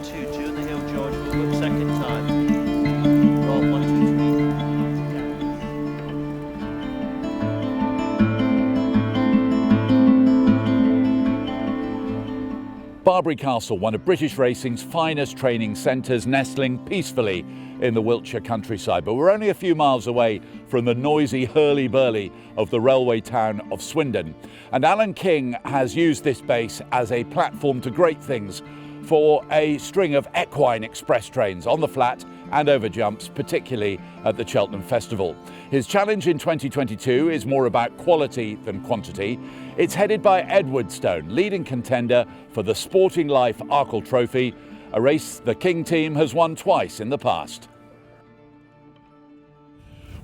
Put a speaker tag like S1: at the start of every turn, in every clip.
S1: 2 in the hill, George. We'll look second time. Well, 1, 2, 3.
S2: Barbury Castle, one of British racing's finest training centres, nestling peacefully in the Wiltshire countryside. But we're only a few miles away from the noisy hurly-burly of the railway town of Swindon. And Alan King has used this base as a platform to great things for a string of equine express trains on the flat and over jumps, particularly at the Cheltenham Festival. His challenge in 2022 is more about quality than quantity. It's headed by Edwardstone, leading contender for the Sporting Life Arkle Trophy, a race the King team has won twice in the past.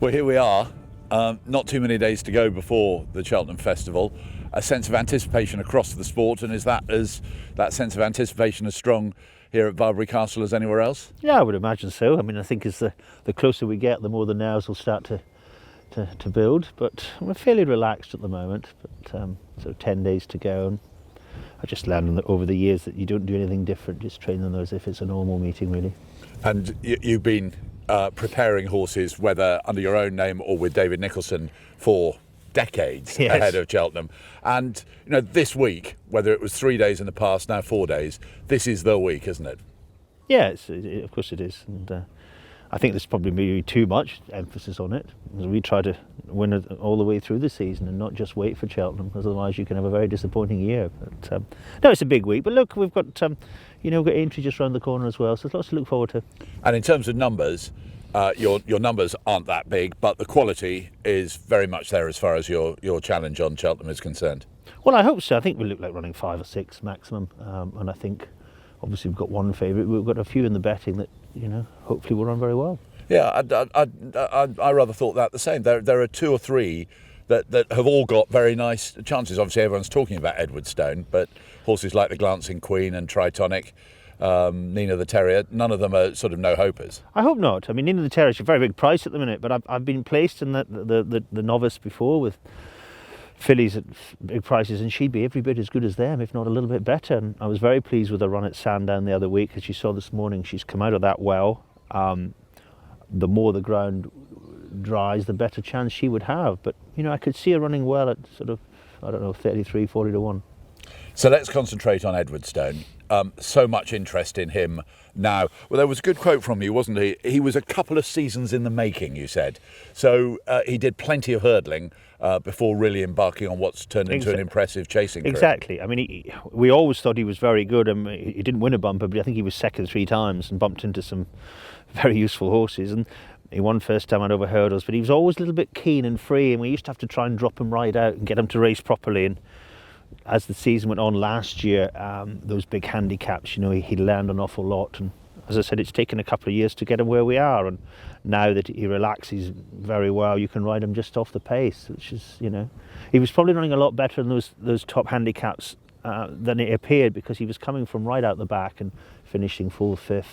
S2: Well, here we are, not too many days to go before the Cheltenham Festival. A sense of anticipation across the sport, and is that sense of anticipation as strong here at Barbury Castle as anywhere else?
S3: Yeah, I would imagine so. I mean, I think as the closer we get, the more the nerves will start to build. But we're fairly relaxed at the moment. But so 10 days to go, and I just learned over the years that you don't do anything different. Just train them as if it's a normal meeting, really.
S2: And you've been preparing horses, whether under your own name or with David Nicholson, for decades. Yes. Ahead of Cheltenham. And this week, whether it was 3 days in the past, now 4 days, this is the week, isn't it?
S3: Yeah, of course it is. And I think there's probably maybe too much emphasis on it. We try to win it all the way through the season and not just wait for Cheltenham, because otherwise you can have a very disappointing year. But no, it's a big week. But look, we've got we've got Aintree just round the corner as well, so there's lots to look forward to.
S2: And in terms of numbers, your numbers aren't that big, but the quality is very much there as far as your challenge on Cheltenham is concerned.
S3: Well, I hope so. I think we look like running 5 or 6 maximum, and I think obviously we've got one favourite. We've got a few in the betting that hopefully will run very well.
S2: Yeah, I rather thought that the same. There are 2 or 3 that have all got very nice chances. Obviously, everyone's talking about Edwardstone, but horses like the Glancing Queen and Tritonic, Nina the Terrier, none of them are sort of no-hopers.
S3: I hope not. I mean, Nina the Terrier is a very big price at the minute, but I've been placed in the novice before with fillies at big prices, and she'd be every bit as good as them, if not a little bit better. And I was very pleased with her run at Sandown the other week. As you saw this morning, she's come out of that well. The more the ground dries, the better chance she would have. But I could see her running well at sort of, 33, 40 to 1.
S2: So let's concentrate on Edwardstone. So much interest in him now. Well, there was a good quote from you, wasn't he? He was a couple of seasons in the making, you said. So he did plenty of hurdling before really embarking on what's turned into an impressive chasing career.
S3: Exactly. I mean, we always thought he was very good. He didn't win a bumper, but I think he was second 3 times and bumped into some very useful horses. And he won first time out over hurdles, but he was always a little bit keen and free, and we used to have to try and drop him right out and get him to race properly. And as the season went on last year, those big handicaps, he learned an awful lot. And as I said, it's taken a couple of years to get him where we are. And now that he relaxes very well, you can ride him just off the pace, which is, he was probably running a lot better in those top handicaps than it appeared, because he was coming from right out the back and finishing full 5th,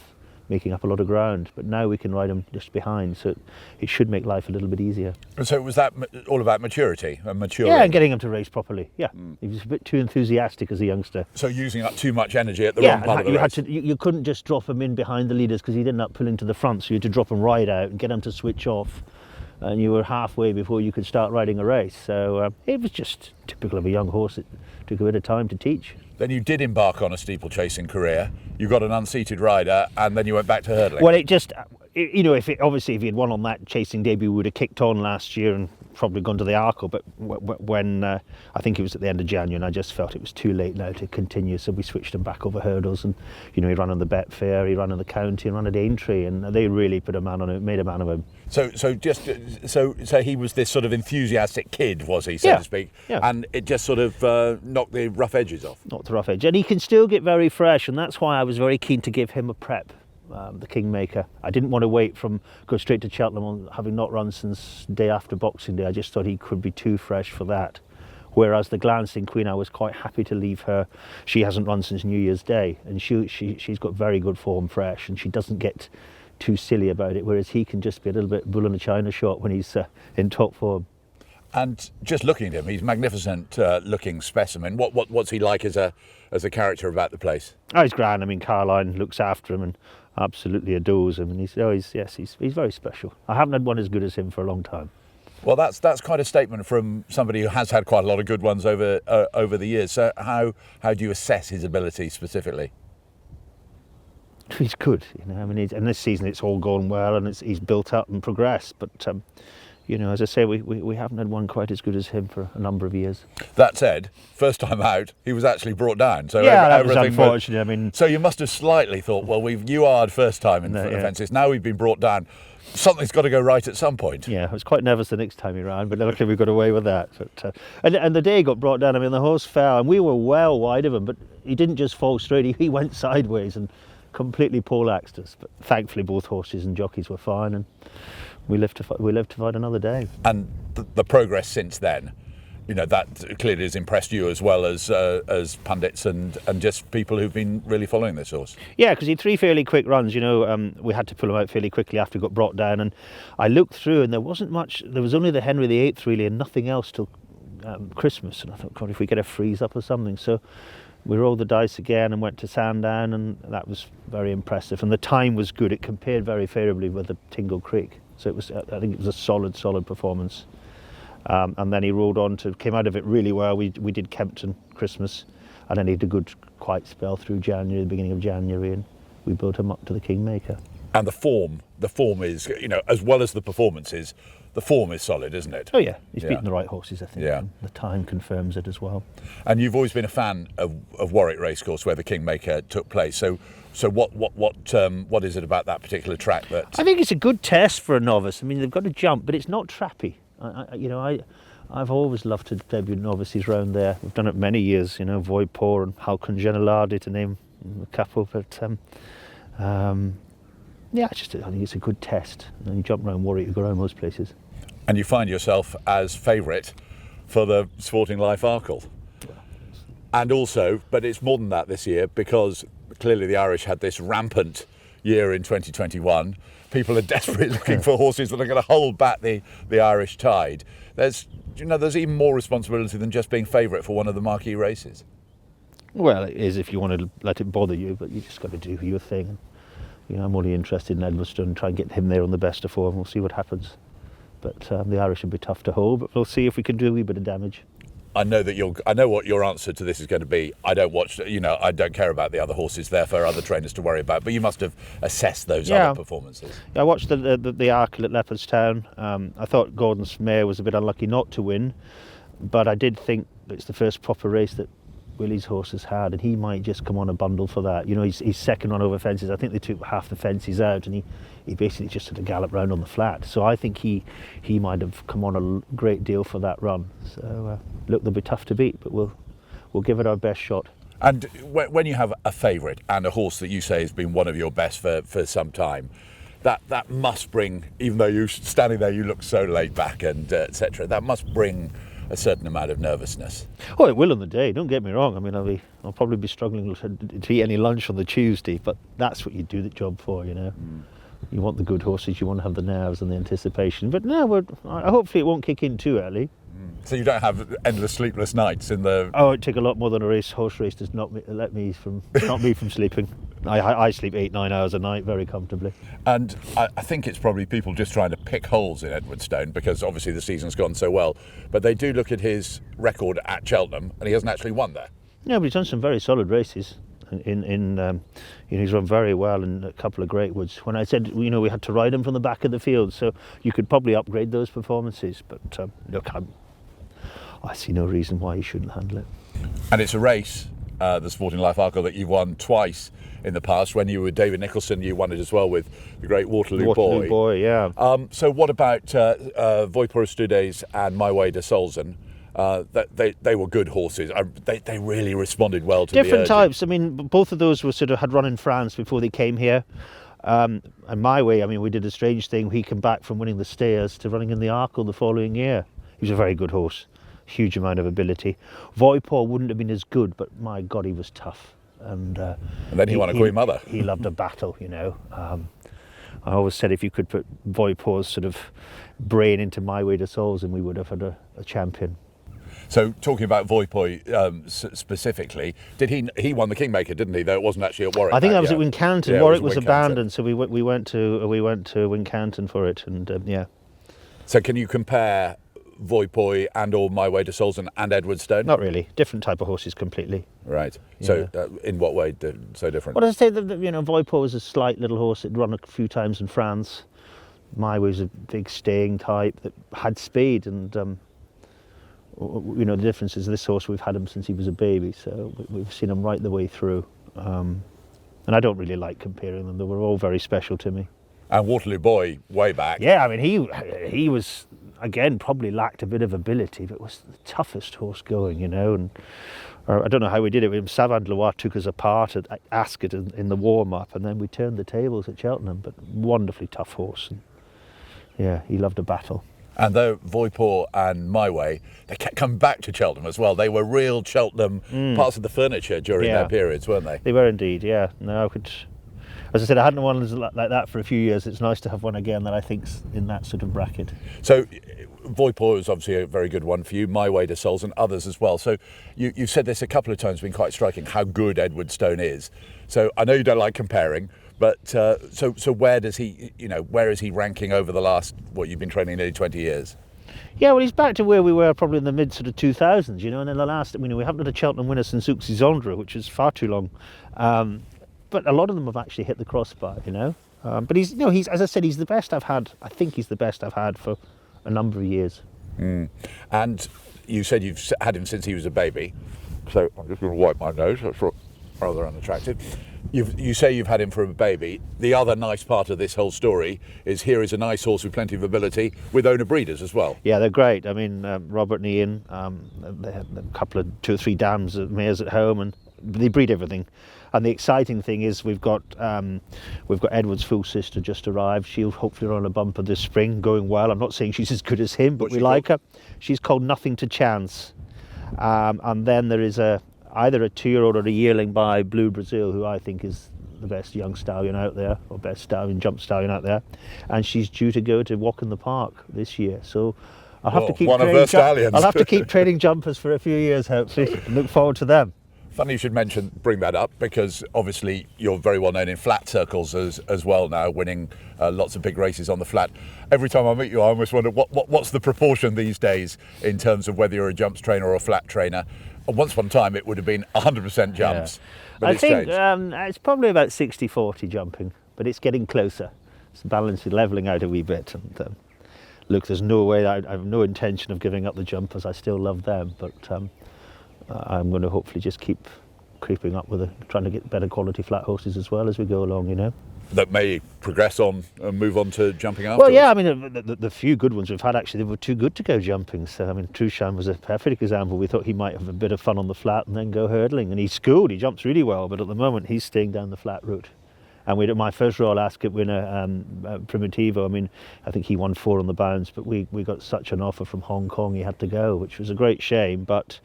S3: making up a lot of ground. But now we can ride him just behind, so it should make life a little bit easier.
S2: So was that all about maturity and maturing?
S3: Yeah, and getting him to race properly. Yeah, He was a bit too enthusiastic as a youngster.
S2: So using up too much energy at the wrong part of the race.
S3: You couldn't just drop him in behind the leaders, because he'd end up pulling to the front, so you had to drop him right out and get him to switch off, and you were halfway before you could start riding a race. So it was just typical of a young horse. It took a bit of time to teach.
S2: Then you did embark on a steeplechasing career. You got an unseated rider, and then you went back to hurdling.
S3: Well, if he had won on that chasing debut, we would have kicked on last year and probably gone to the Arkle. But when I think it was at the end of January, and I just felt it was too late now to continue, so we switched him back over hurdles. And he ran on the Betfair, he ran in the County, and ran at Aintree, and they really put a man on it, made a man of him.
S2: So he was this sort of enthusiastic kid, was he, so to speak? Yeah. And it just sort of knocked the rough edges off.
S3: Knocked the rough edge, and he can still get very fresh, and that's why I was very keen to give him a prep. The Kingmaker. I didn't want to go straight to Cheltenham on having not run since day after Boxing Day. I just thought he could be too fresh for that. Whereas the Glancing Queen, I was quite happy to leave her. She hasn't run since New Year's Day, and she's got very good form fresh, and she doesn't get too silly about it, whereas he can just be a little bit bull in a china shop when he's in top form.
S2: And just looking at him, he's a magnificent looking specimen. What's he like as a character about the place?
S3: Oh, he's grand. I mean, Caroline looks after him and absolutely adores him, and he's very special. I haven't had one as good as him for a long time.
S2: Well, that's quite a statement from somebody who has had quite a lot of good ones over the years. So how do you assess his ability specifically?
S3: He's good, you know. I mean, and this season it's all gone well, and he's built up and progressed. But you know, as I say, we haven't had one quite as good as him for a number of years.
S2: That said, first time out, he was actually brought down. So
S3: yeah, that was unfortunate. I mean,
S2: so you must have slightly thought, well, you are first time in fences. Now we've been brought down. Something's got to go right at some point.
S3: Yeah, I was quite nervous the next time he ran, but luckily we got away with that. But and the day he got brought down, I mean, the horse fell, and we were well wide of him, but he didn't just fall straight. He went sideways and completely poleaxed us. But thankfully, both horses and jockeys were fine, and we lived to fight another day.
S2: And the progress since then, you know, that clearly has impressed you as well as pundits and just people who've been really following this horse.
S3: Yeah, because he had 3 fairly quick runs. You know, we had to pull him out fairly quickly after he got brought down, and I looked through, and there wasn't much. There was only the Henry VIII really, and nothing else till Christmas. And I thought, God, if we get a freeze up or something. So we rolled the dice again and went to Sandown, and that was very impressive. And the time was good. It compared very favourably with the Tingle Creek. So it was, I think it was a solid performance. And then he rolled on came out of it really well. We did Kempton Christmas, and then he had a good quiet spell through January, the beginning of January, and we built him up to the Kingmaker.
S2: And the form is, you know, as well as the performances, the form is solid, isn't it?
S3: Oh yeah, he's beaten the right horses, I think.
S2: Yeah.
S3: And the time confirms it as well.
S2: And you've always been a fan of Warwick Racecourse, where the Kingmaker took place. So what is it about that particular track that?
S3: I think it's a good test for a novice. I mean, they've got to jump, but it's not trappy. I've always loved to debut novices round there. We've done it many years, you know, Voy Por and Halcon Generalade, to name a couple. But yeah, I think it's a good test. And you jump around Warwick, you go around most places.
S2: And you find yourself as favourite for the Sporting Life Arkle. And also, but it's more than that this year, because clearly the Irish had this rampant year in 2021. People are desperately looking for horses that are going to hold back the Irish tide. There's even more responsibility than just being favourite for one of the marquee races.
S3: Well, it is if you want to let it bother you, but you just got to do your thing. You know, I'm only interested in Edwardstone and try and get him there on the best of form. We'll see what happens. But the Irish will be tough to hold, but we'll see if we can do a wee bit of damage.
S2: I know what your answer to this is going to be. I don't care about the other horses, there for other trainers to worry about. But you must have assessed those other performances.
S3: I watched the Arkle at Leopardstown. I thought Gordon's mare was a bit unlucky not to win, but I did think it's the first proper race that Willie's horse has had, and he might just come on a bundle for that. You know, he's second on over fences. I think they took half the fences out, and he basically just had to gallop round on the flat. So I think he might have come on a great deal for that run. So look, they'll be tough to beat, but we'll give it our best shot.
S2: And when you have a favourite and a horse that you say has been one of your best for some time, that must bring, even though you standing there you look so laid back and etc., that must bring a certain amount of nervousness.
S3: Oh, it will on the day, don't get me wrong. I mean, I'll probably be struggling to eat any lunch on the Tuesday, but that's what you do the job for, you know. You want the good horses, you want to have the nerves and the anticipation. But no, hopefully it won't kick in too early.
S2: So you don't have endless sleepless nights in the...
S3: Oh, it'd take a lot more than a horse race to stop me from sleeping. I sleep 8-9 hours a night very comfortably.
S2: And I think it's probably people just trying to pick holes in Edwardstone, because obviously the season's gone so well. But they do look at his record at Cheltenham, and he hasn't actually won there.
S3: Yeah, but he's done some very solid races. He's run very well in a couple of great woods. When I said, you know, we had to ride him from the back of the field, so you could probably upgrade those performances. But look, I see no reason why he shouldn't handle it.
S2: And it's a race, the Sporting Life Arkle, that you've won twice in the past. When you were David Nicholson, you won it as well with the great Waterloo Boy.
S3: Yeah.
S2: So what about Voy Por Ustedes and My Way to Solzen? They were good horses. They really responded well to
S3: different
S2: the urging.
S3: types. I mean, both of those were had run in France before they came here. And My Way, I mean, we did a strange thing. He came back from winning the Stayers to running in the Arkle the following year. He was a very good horse, huge amount of ability. Voy Por wouldn't have been as good, but my God, he was tough. And
S2: then he won a Queen Mother.
S3: He loved a battle, you know. I always said if you could put Voy Por's sort of brain into My Way to Souls, and we would have had a champion.
S2: So talking about Voy Por specifically, he won the Kingmaker, didn't he? Though it wasn't actually at Warwick.
S3: I think that was at Wincanton.
S2: Yeah,
S3: Warwick was abandoned, so we went to Wincanton for it, and yeah.
S2: So can you compare Voy Por and or My Way to Souls and Edwardstone?
S3: Not really. Different type of horses completely.
S2: Right.
S3: Yeah.
S2: So in what way so different?
S3: Well, as I say, Voy Por was a slight little horse that run a few times in France. My Way was a big staying type that had speed, and the difference is this horse, we've had him since he was a baby, so we've seen him right the way through. And I don't really like comparing them. They were all very special to me.
S2: And Waterloo Boy, way back.
S3: Yeah, I mean, he was, again, probably lacked a bit of ability, but was the toughest horse going, and I don't know how we did it. Savant Loire took us apart at Ascot in the warm-up, and then we turned the tables at Cheltenham, but wonderfully tough horse. And yeah, he loved a battle.
S2: And though Voy Por and My Way, they kept coming back to Cheltenham as well. They were real Cheltenham parts of the furniture during their periods, weren't they?
S3: They were indeed, yeah. No, as I said, I hadn't one like that for a few years. It's nice to have one again that I think's in that sort of bracket.
S2: So Voy Por is obviously a very good one for you, My Way to Souls and others as well. So you've said this a couple of times, been quite striking, how good Edwardstone is. So I know you don't like comparing, but so where does he, where is he ranking over the last, you've been training nearly 20 years?
S3: Yeah, well, he's back to where we were probably in the mid sort of 2000s, and then the last, we haven't had a Cheltenham winner since Uxizondra, which is far too long. But a lot of them have actually hit the crossbar, But he's, as I said, he's the best I've had. I think he's the best I've had for a number of years.
S2: And you said you've had him since he was a baby. So I'm just going to wipe my nose. That's rather unattractive. You say you've had him from a baby. The other nice part of this whole story is here is a nice horse with plenty of ability with owner breeders as well.
S3: Yeah, they're great. I mean, Robert and Ian, they have a couple of 2 or 3 dams of mares at home, and they breed everything. And the exciting thing is we've got Edward's full sister just arrived. She'll hopefully run a bumper this spring, going well. I'm not saying she's as good as him, but we like her. She's called Nothing to Chance. And then there is either a 2-year-old or a yearling by Blue Brazil, who I think is the best young stallion out there, or best jump stallion out there. And she's due to go to Walk in the Park this year. So I'll have to keep
S2: stallions.
S3: I'll have to keep training jumpers for a few years, hopefully. Look forward to them.
S2: Funny you should bring that up, because obviously you're very well known in flat circles as well now, winning lots of big races on the flat. Every time I meet you, I almost wonder what's the proportion these days in terms of whether you're a jumps trainer or a flat trainer. Once upon a time, it would have been 100% jumps. Yeah. But
S3: I think it's probably about 60-40 jumping, but it's getting closer. It's balancing, levelling out a wee bit. And look, there's no way, I have no intention of giving up the jumpers. I still love them, but I'm going to hopefully just keep creeping up with trying to get better quality flat horses as well as we go along,
S2: That may progress on and move on to jumping afterwards.
S3: Well, yeah, I mean, the few good ones we've had, actually, they were too good to go jumping. So, I mean, Trueshan was a perfect example. We thought he might have a bit of fun on the flat and then go hurdling. And he's schooled, he jumps really well, but at the moment he's staying down the flat route. And my first Royal Ascot winner, Primitivo, I mean, I think he won 4 on the bounce, but we got such an offer from Hong Kong, he had to go, which was a great shame, but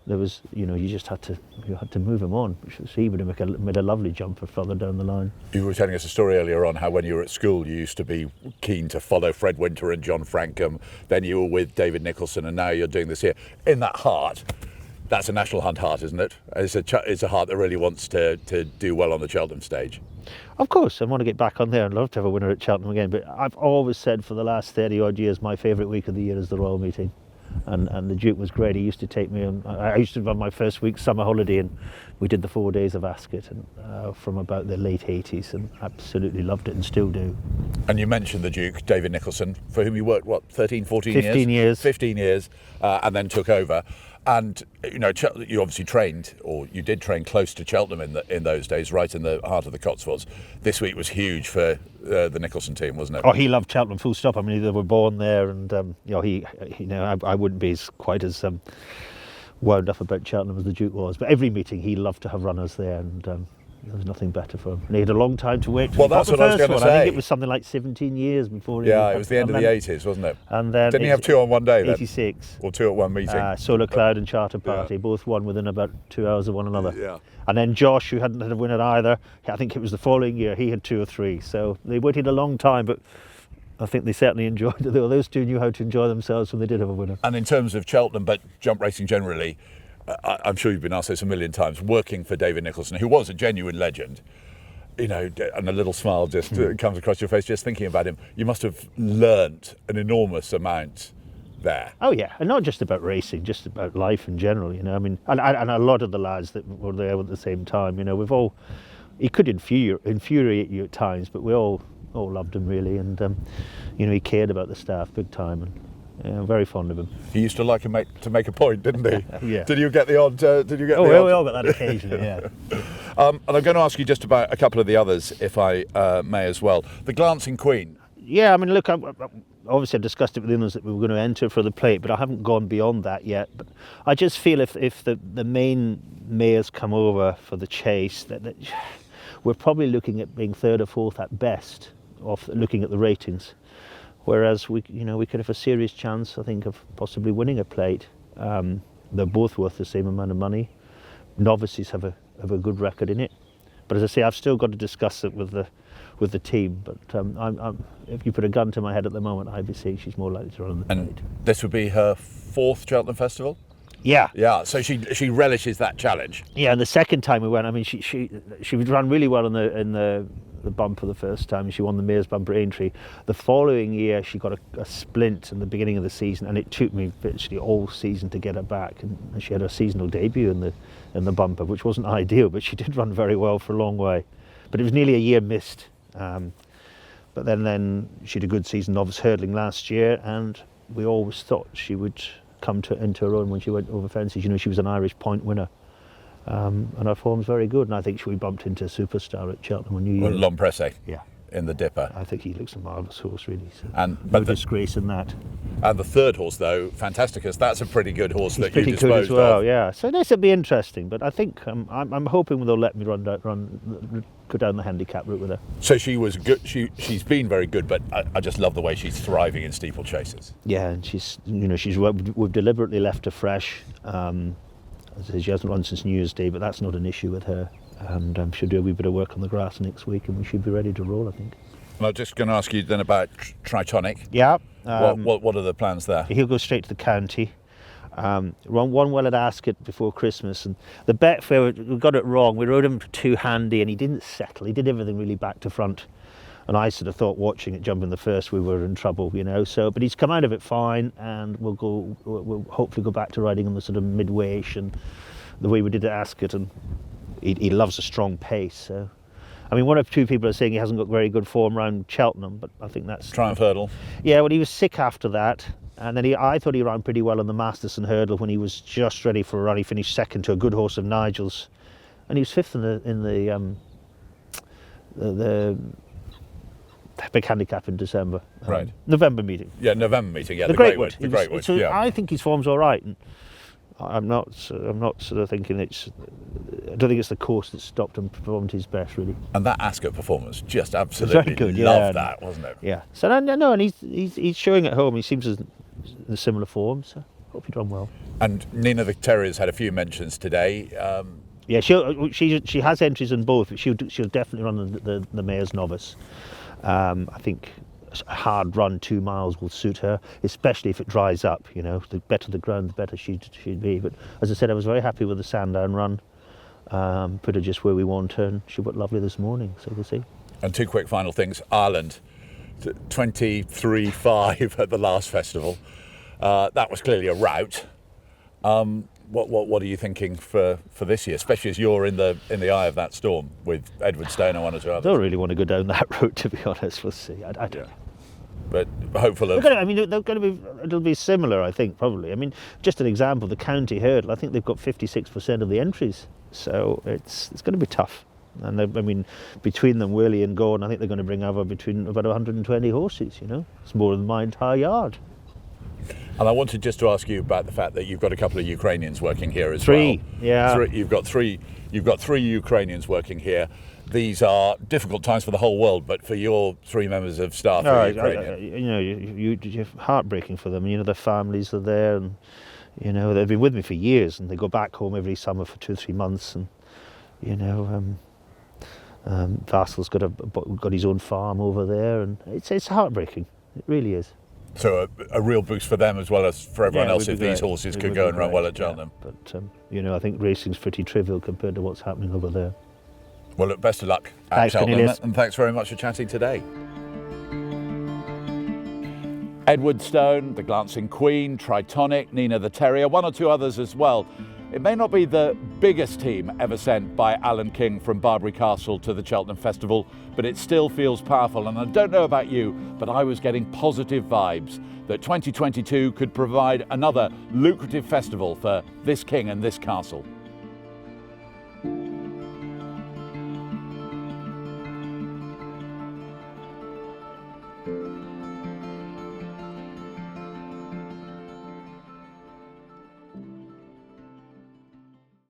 S3: there was, you just had to move him on, which was, he would have made a lovely jumper further down the line.
S2: You were telling us a story earlier on how when you were at school you used to be keen to follow Fred Winter and John Frankham, then you were with David Nicholson, and now you're doing this here. In that heart, that's a National Hunt heart, isn't it? It's a heart that really wants to do well on the Cheltenham stage.
S3: Of course, I want to get back on there. I'd love to have a winner at Cheltenham again, but I've always said for the last 30 odd years my favourite week of the year is the Royal Meeting. And the Duke was great. He used to take me on. I used to run my first week summer holiday, and we did the 4 days of Ascot from about the late 80s, and absolutely loved it and still do.
S2: And you mentioned the Duke, David Nicholson, for whom you worked, 13, 14 years?
S3: 15 years.
S2: 15 years, and then took over. And, you obviously trained, or you did train close to Cheltenham in those days, right in the heart of the Cotswolds. This week was huge for the Nicholson team, wasn't it?
S3: Oh, he loved Cheltenham, full stop. I mean, they were born there, and, I wouldn't be quite as wound up about Cheltenham as the Duke was. But every meeting, he loved to have runners there, and there was nothing better for him. And he had a long time to wait.
S2: Well, that's what I was going to say.
S3: I think it was something like 17 years before he...
S2: Yeah, it was the end of the 80s, wasn't it?
S3: And then
S2: didn't he have 2 on one day then?
S3: 86.
S2: Or 2 at one meeting?
S3: Solar Cloud and Charter Party, both won within about 2 hours of one another.
S2: Yeah.
S3: And then Josh, who hadn't had a winner either, I think it was the following year, he had 2 or 3. So they waited a long time, but I think they certainly enjoyed it. Those two knew how to enjoy themselves when they did have a winner.
S2: And in terms of Cheltenham, but jump racing generally, I'm sure you've been asked this a million times, working for David Nicholson, who was a genuine legend, you know, and a little smile just comes across your face just thinking about him. You must have learnt an enormous amount there.
S3: Oh yeah, and not just about racing, just about life in general, you know. I mean, and a lot of the lads that were there at the same time, you know, he could infuriate you at times, but we all loved him really, and you know, he cared about the staff big time, and very fond of him.
S2: He used to like to make a point, didn't he?
S3: Yeah.
S2: Did you get the odd?
S3: We all got that occasionally. Yeah.
S2: And I'm going to ask you just about a couple of the others, if I may as well. The Glancing Queen.
S3: Yeah, I mean, look, obviously I discussed it with the others that we were going to enter for the plate, but I haven't gone beyond that yet. But I just feel if the main mares come over for the chase, that we're probably looking at being 3rd or 4th at best, off looking at the ratings. Whereas we could have a serious chance, I think, of possibly winning a plate. They're both worth the same amount of money. Novices have a good record in it, but as I say, I've still got to discuss it with the team. But if you put a gun to my head at the moment, I'd be saying she's more likely to run the plate.
S2: And this would be her 4th Cheltenham Festival.
S3: Yeah.
S2: Yeah. So she relishes that challenge.
S3: Yeah, and the second time we went, I mean, she would run really well in the bumper the first time. She won the Mayor's Bumper Aintree. The following year she got a splint in the beginning of the season, and it took me virtually all season to get her back, and she had her seasonal debut in the bumper, which wasn't ideal, but she did run very well for a long way. But it was nearly a year missed. But then she had a good season novice hurdling last year, and we always thought she would come into her own when she went over fences. You know, she was an Irish point winner. And her form's very good, and I think we bumped into a superstar at Cheltenham on New Year.
S2: Lompresse.
S3: Yeah.
S2: In the Dipper.
S3: I think he looks a marvellous horse, really. So
S2: and
S3: no disgrace in that.
S2: And the 3rd horse, though, Fantasticus, that's a pretty good horse that you disposed of.
S3: Pretty good as well, yeah. So this will be interesting, but I think I'm hoping they'll let me go down the handicap route with her.
S2: So she was good. She's been very good, but I just love the way she's thriving in steeplechases.
S3: Yeah, and we've deliberately left her fresh. She hasn't run since New Year's Day, but that's not an issue with her. And she'll do a wee bit of work on the grass next week, and we should be ready to roll, I think.
S2: And I'm just going to ask you then about Tritonic.
S3: Yeah.
S2: What are the plans there?
S3: He'll go straight to the county. Run one well at Ascot before Christmas, and the Betfair, we got it wrong. We rode him too handy, and he didn't settle. He did everything really back to front. And I sort of thought, watching it jumping the first, we were in trouble, you know. So, but he's come out of it fine, and we'll hopefully go back to riding on the sort of midway-ish and the way we did at Ascot. And he loves a strong pace. So, I mean, one or two people are saying he hasn't got very good form around Cheltenham, but I think that's
S2: Triumph Hurdle.
S3: Yeah, well, he was sick after that, and then I thought he ran pretty well on the Masterson Hurdle when he was just ready for a run. He finished 2nd to a good horse of Nigel's, and he was 5th in the big handicap in December.
S2: Right.
S3: November meeting.
S2: Yeah, November meeting. Yeah,
S3: the Greatwood.
S2: The Greatwood.
S3: So
S2: yeah.
S3: I think his form's all right, and I'm not sort of thinking I don't think it's the course that stopped him performing his best, really.
S2: And that Ascot performance, just absolutely
S3: very good,
S2: loved that, wasn't it?
S3: Yeah. So no, and he's showing at home. He seems in a similar form. So hope he's done well.
S2: And Nina the Terrier's had a few mentions today.
S3: Yeah, she has entries in both, but she'll definitely run the Mayor's Novice. I think a hard run 2 miles will suit her, especially if it dries up. You know, the better the ground, the better she'd be. But as I said, I was very happy with the Sandown run. Put her just where we want her, and she looked lovely this morning. So we'll see.
S2: And 2 quick final things. Ireland, 23.5 at the last festival. That was clearly a rout. What are you thinking for this year, especially as you're in the eye of that storm with Edwardstone and one or two others?
S3: I don't really want to go down that route, to be honest. We'll see. I don't know.
S2: But hopeful of...
S3: it'll be similar, I think, probably. I mean, just an example, the county hurdle, I think they've got 56% of the entries. So it's going to be tough. And I mean, between them, Whirly and Gordon, I think they're going to bring over between about 120 horses, you know. It's more than my entire yard.
S2: And I wanted just to ask you about the fact that you've got a couple of Ukrainians working here as
S3: Three,
S2: well.
S3: yeah.
S2: You've got three Ukrainians working here. These are difficult times for the whole world, but for your three members of staff who are Ukrainian.
S3: You're heartbreaking for them. Their families are there, and they've been with me for years, and they go back home every summer for 2 or 3 months, and Vassal's got his own farm over there, and it's heartbreaking. It really is.
S2: So a real boost for them as well as for everyone else if these horses could go and run well at Cheltenham.
S3: Yeah. But I think racing's pretty trivial compared to what's happening over there.
S2: Well, look, best of luck at
S3: Thanks,
S2: Cheltenham,
S3: Cornelius.
S2: and thanks very much for chatting today. Edwardstone, the Glancing Queen, Tritonic, Nina the Terrier, one or two others as well. It may not be the biggest team ever sent by Alan King from Barbury Castle to the Cheltenham Festival, but it still feels powerful. And I don't know about you, but I was getting positive vibes that 2022 could provide another lucrative festival for this king and this castle.